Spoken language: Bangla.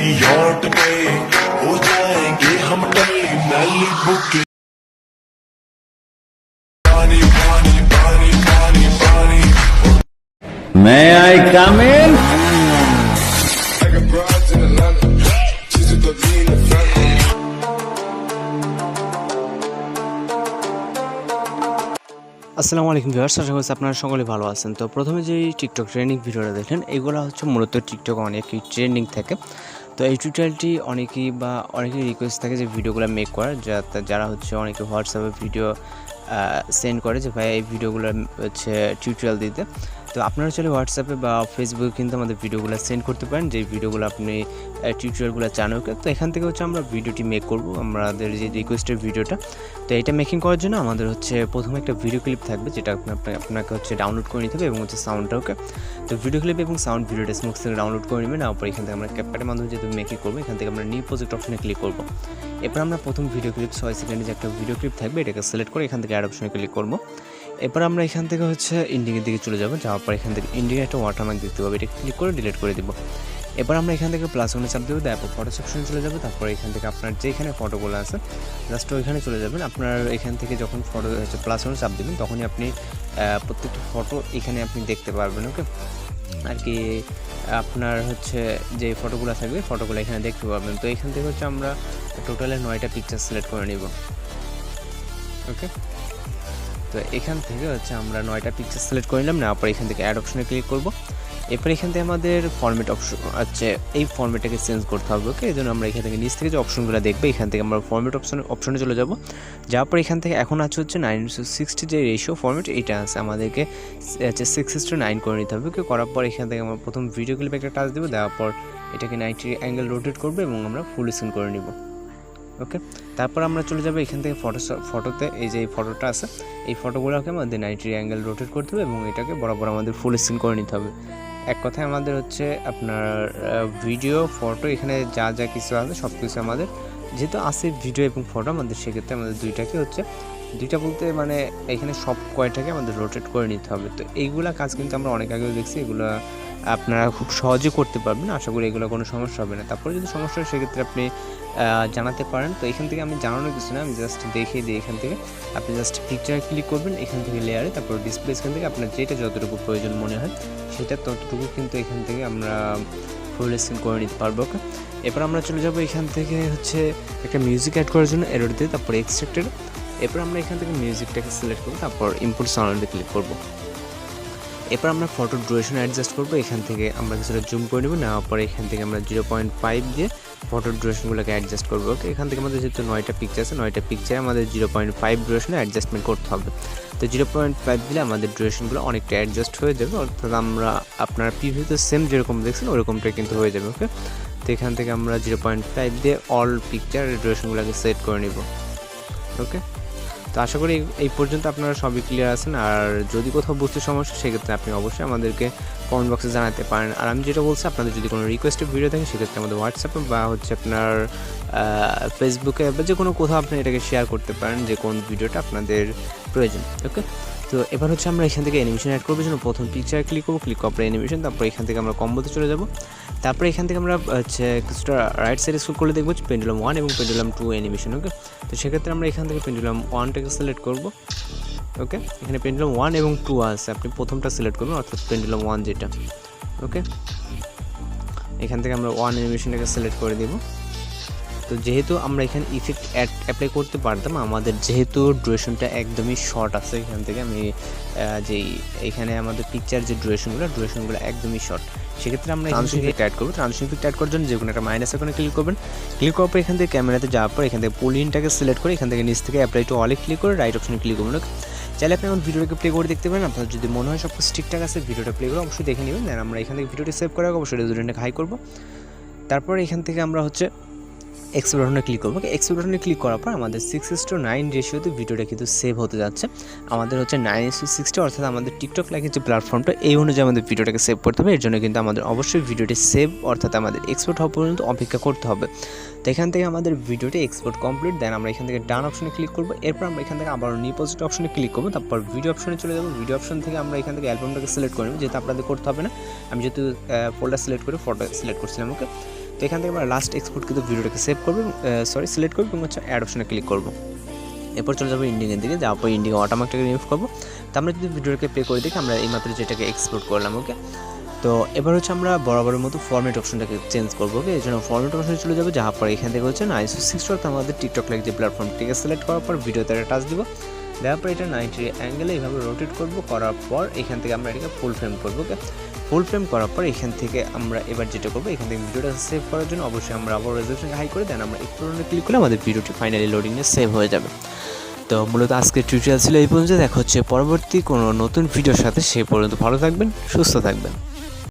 यॉट पे हो जाएंगे हम टल्ली मैलिबू के पानी पानी पानी पानी पानी May I come in? I got broads in Atlanta, she's a good lean in family. আসসালামু আলাইকুম ভিউয়ার্স, আশা করছি আপনারা সকলে ভালো আছেন। তো প্রথমে যে টিকটক ট্রেন্ডিং ভিডিওটা দেখলেন, এগুলো হচ্ছে মূলত টিকটক অনেকই ট্রেন্ডিং থাকে। তো এই টিউটোরিয়ালটি অনেকেই রিকোয়েস্ট থাকে যে ভিডিওগুলো মেক করার, যারা হচ্ছে অনেকে হোয়াটসঅ্যাপে ভিডিও সেন্ড করে যে ভাই এই ভিডিওগুলো হচ্ছে টিউটোরিয়াল দিতে। তো আপনারা চলে হোয়াটসঅ্যাপে বা ফেসবুকে কিন্তু আমাদের ভিডিওগুলো সেন্ড করতে পারেন, যে ভিডিওগুলো আপনি টিউটোরিয়ালগুলো চান ওকে। তো এখান থেকে হচ্ছে আমরা ভিডিওটি মেক করব, আমাদের যে রিকোয়েস্টের ভিডিওটা। তো এটা মেকিং করার জন্য আমাদের হচ্ছে প্রথমে একটা ভিডিও ক্লিপ থাকবে, যেটা আপনাকে হচ্ছে ডাউনলোড করে নিতে হবে, এবং হচ্ছে সাউন্ডটা ওকে। তো ভিডিও ক্লিপ এবং সাউন্ড ভিডিওটা স্মুথ থেকে ডাউনলোড করে নেবেন। তারপর এখান থেকে আমরা ক্যাপকাটের মাধ্যমে যেহেতু মেকিং করবো, এখান থেকে আমরা নিউ প্রজেক্ট অপশনে ক্লিক করব। এরপর আমরা প্রথম ভিডিও ক্লিপ 6 সেকেন্ডে যে একটা ভিডিও ক্লিপ থাকবে, এটাকে সিলেক্ট করে এখান থেকে অ্যাড অপশনে ক্লিক করব। এরপর আমরা এখান থেকে হচ্ছে ইন্ডিংয়ের দিকে চলে যাবো, যাওয়ার পর এখান থেকে ইন্ডিংয়ে একটা ওয়াটারমার্ক দেখতে পাবো, এটা ক্লিক করে ডিলিট করে দিব। এবার আমরা এখান থেকে প্লাস ওয়ানে চাপ দেবো, তারপর ফটো সেকশনে চলে যাবো। তারপর এখান থেকে আপনার যেখানে ফটোগুলো আছে জাস্ট ওইখানে চলে যাবেন। আপনার এখান থেকে যখন ফটো হচ্ছে প্লাস ওয়ানে চাপ দেবেন, তখনই আপনি প্রত্যেকটা ফটো এখানে আপনি দেখতে পারবেন ওকে। আর কি আপনার হচ্ছে যে ফটোগুলো থাকবে, ফটোগুলো এখানে দেখতে পারবেন। তো এখান থেকে হচ্ছে আমরা টোটালে 9টা পিকচার সিলেক্ট করে নিব ওকে। তো এখান থেকে হচ্ছে আমরা 9টা পিকচার সিলেক্ট করে নিলাম, নেওয়ার পর এখান থেকে অ্যাড অপশনে ক্লিক করব। এরপর এখান থেকে আমাদের ফরম্যাট অপশন আছে, এই ফরম্যাটটাকে চেঞ্জ করতে হবে ওকে। এই জন্য আমরা এখান থেকে নিচ থেকে যে অপশনগুলো দেখবে, এখান থেকে আমরা ফরম্যাট অপশনে চলে যাব। যাওয়ার পর এখান থেকে এখন আছে হচ্ছে 9:60 যে রেশিও ফরম্যাট, এইটা আছে আমাদেরকে হচ্ছে 6:9 করে নিতে হবে ওকে। করার পর এখান থেকে আমরা প্রথম ভিডিও ক্লিপে একটা টাচ দেবো, দেওয়ার পর এটাকে 90 অ্যাঙ্গেল রোটেট করবো এবং আমরা ফুল স্ক্রিন করে নিব ওকে। তারপর আমরা চলে যাবো এখান থেকে ফটোতে, এই যে ফটোটা আছে, এই ফটোগুলোকে আমাদের 90 অ্যাঙ্গেল রোটেট করতে হবে এবং এটাকে বরাবর আমাদের ফুল স্ক্রিন করে নিতে হবে। এক কথায় আমাদের হচ্ছে আপনার ভিডিও ফটো এখানে যা যা কিছু আছে সব কিছু আমাদের যেহেতু আছে ভিডিও এবং ফটো, আমাদের সেক্ষেত্রে আমাদের দুইটাকে হচ্ছে দুইটা বলতে মানে এখানে সব কয়টাকে আমাদের রোটেট করে নিতে হবে। তো এইগুলা কাজ কিন্তু আমরা অনেক আগেও দেখছি, এগুলো আপনারা খুব সহজে করতে পারবেন, আশা করি এগুলো কোনো সমস্যা হবে না। তারপরে যদি সমস্যা হয় সেক্ষেত্রে আপনি জানাতে পারেন। তো এখান থেকে আমি জানানোর কিছু না, আমি জাস্ট দেখিয়ে দিই। এখান থেকে আপনি জাস্ট পিকচারে ক্লিক করবেন, এখান থেকে লেয়ারে, তারপর ডিসপ্লে, এখান থেকে আপনার যেটা যতটুকু প্রয়োজন মনে হয় সেটা ততটুকু কিন্তু এখান থেকে আমরা ফুল স্ক্রিন করে নিতে পারবো ওকে। এরপর আমরা চলে যাবো এখান থেকে হচ্ছে একটা মিউজিক অ্যাড করার জন্য এরর দিয়ে, তারপর এক্সট্রাক্টেড। এরপর আমরা এখান থেকে মিউজিকটাকে সিলেক্ট করবো, তারপর ইম্পোর্ট সাউন্ডে ক্লিক করবো। এরপর আমরা ফটো ডিউরেশন অ্যাডজাস্ট করবো, এখান থেকে আমরা কিছুটা জুম করে নেবো, নেওয়ার পরে এখান থেকে আমরা 0.5 দিয়ে ফটো ডিউরেশনগুলোকে অ্যাডজাস্ট করবো ওকে। এখান থেকে আমাদের যেহেতু 9টা পিকচার আছে, 9টা পিকচারে আমাদের 0.5 ডিউরেশনে অ্যাডজাস্টমেন্ট করতে হবে। তো 0.5 দিলে আমাদের ডিউরেশনগুলো অনেকটা অ্যাডজাস্ট হয়ে যাবে, অর্থাৎ আমরা আপনার প্রিভিউতে সেম যেরকম দেখছেন ওরকমটাই কিন্তু হয়ে যাবে ওকে। তো এখান থেকে আমরা 0.5 দিয়ে অল পিকচার ডিউরেশনগুলোকে সেট করে নিব ওকে। তো আশা করি এই পর্যন্ত আপনারা সবই ক্লিয়ার আছেন। আর যদি কোথাও বুঝতে সমস্যা, সেক্ষেত্রে আপনি অবশ্যই আমাদেরকে কমেন্ট বক্সে জানাতে পারেন। আর আমি যেটা বলছি, আপনাদের যদি কোনো রিকোয়েস্টেড ভিডিও থাকে সেক্ষেত্রে আমাদের হোয়াটসঅ্যাপে বা হচ্ছে আপনার ফেসবুকে বা যে কোনো কোথাও আপনি এটাকে শেয়ার করতে পারেন যে কোন ভিডিওটা আপনাদের প্রয়োজন ওকে। তো এবার হচ্ছে আমরা এখান থেকে অ্যানিমেশন অ্যাড করবো, জন্য প্রথম পিকচারে ক্লিক করবো, ক্লিক করার পর অ্যানিমেশন, তারপর এখান থেকে আমরা কম্বোতে চলে যাব। তারপরে এখান থেকে আমরা হচ্ছে কিছুটা রাইট সাইডে স্ক্রল করলে দেখবো পেন্ডুলাম 1 এবং পেন্ডুলাম 2 অ্যানিমেশন ওকে। তো সেক্ষেত্রে আমরা এখান থেকে পেন্ডুলাম 1টাকে সিলেক্ট করবো ওকে। এখানে পেন্ডুলাম 1 এবং 2 আছে, আপনি প্রথমটা সিলেক্ট করবেন, অর্থাৎ পেন্ডুলাম 1 যেটা ওকে। এখান থেকে আমরা 1 অ্যানিমেশনটাকে সিলেক্ট করে দেব। তো যেহেতু আমরা এখানে ইফেক্ট অ্যাপ্লাই করতে পারতাম, আমাদের যেহেতু ডিউরেশনটা একদমই শর্ট আছে, এখান থেকে আমি যেই এখানে আমাদের পিকচার যে ডিউরেশনগুলো একদমই শর্ট, সেক্ষেত্রে আমরা ট্রানজিশন ইফেক্ট অ্যাড করবো। ট্রানজিশন ইফেক্ট অ্যাড করার জন্য যে কোনো একটা মাইনাস আইকনে ক্লিক করবেন, ক্লিক করার পর এখান থেকে ক্যামেরাতে যাওয়ার পর এখান থেকে পুলিনটাকে সিলেক্ট করে এখান থেকে নিচ থেকে অ্যাপ্লাই টু অলে ক্লিক করে রাইট অপশনে ক্লিক করবেন ওকে। চাইলে আপনি আমার ভিডিওটাকে প্লে করে দেখতে পারেন, আপনার যদি মনে হয় সব কিছু ঠিকঠাক আছে ভিডিওটা প্লে করে অবশ্যই দেখে নেবেন। দেন আমরা এখান থেকে ভিডিওটি সেভ করার অবশ্যই রেজুলেশনটাকে হাই করবো। তারপর এখান থেকে আমরা হচ্ছে এক্সপোর্ট বাটনে ক্লিক করবো। এক্সপোর্ট বাটনে ক্লিক করার পর আমাদের 6:9 রেশিওতে ভিডিওটা কিন্তু সেভ হতে যাচ্ছে। আমাদের হচ্ছে 9:60, অর্থাৎ আমাদের টিকটক লাইকের যে প্ল্যাটফর্মটা এই অনুযায়ী আমাদের ভিডিওটাকে সেভ করতে হবে। এর জন্য কিন্তু আমাদের অবশ্যই ভিডিওটি সেভ অর্থাৎ আমাদের এক্সপোর্ট হওয়া পর্যন্ত অপেক্ষা করতে হবে। তো এখান থেকে আমাদের ভিডিওটি এক্সপোর্ট কমপ্লিট, দেন আমরা এখান থেকে ডান অপশনে ক্লিক করবো। এরপর আমরা এখান থেকে আবার নিউ প্রজেক্ট অপশনে ক্লিক করবো, তারপর ভিডিও অপশনে চলে যাবো। ভিডিও অপশন থেকে আমরা এখান থেকে অ্যালবামটাকে সিলেক্ট করে নেব, যেহেতু আপনাদের করতে হবে না, আমি যেহেতু ফোল্ডার সিলেক্ট করে ফটো সিলেক্ট করছিলাম ওকে। তো এখান থেকে আমরা লাস্ট এক্সপোর্ট কিন্তু ভিডিওটাকে সেভ করবো, সিলেক্ট করবো এবং হচ্ছে অ্যাড অপশনে ক্লিক করবো। এরপর চলে যাবো ইন্ডিংয়ের দিকে, যাওয়ার পর ইন্ডিং অটোমেটিকটাকে রিমুভ করবো। তো আমরা যদি ভিডিওটাকে প্লে করে দেখি আমরা এইমাত্র যেটাকে এক্সপোর্ট করলাম। ওকে, তো এবার হচ্ছে আমরা বরাবরের মতো ফরম্যাট অপশনটাকে চেঞ্জ করবো। ওকে, এই জন্য ফরম্যাট অপশনে চলে যাবো, যাওয়ার পর এখান থেকে হচ্ছে ISO 60 অর্থাৎ আমাদের টিকটক লাইক যে প্ল্যাটফর্মটিকে সিলেক্ট করার পর ভিডিওতে একটা টাচ দিব, দেওয়ার পর এটা 90 অ্যাঙ্গেলে এইভাবে রোটেট করবো, করার পর এখান থেকে আমরা এটাকে ফুল ফ্রেম করবো। ওকে, ফুল ফ্রেম করার পর এখান থেকে আমরা এবার যেটা করবো, এখান থেকে ভিডিওটা সেভ করার জন্য অবশ্যই আমরা আবার রেজলিউশনকে হাই করে দেন আমরা এক্সপ্লোরে ক্লিক করলে আমাদের ভিডিওটি ফাইনালি লোডিংয়ে সেভ হয়ে যাবে। তো মূলত আজকের টিউটোরিয়াল ছিল এই পর্যন্ত। দেখা হচ্ছে পরবর্তী কোনো নতুন ভিডিওর সাথে, সেই পর্যন্ত ভালো থাকবেন, সুস্থ থাকবেন।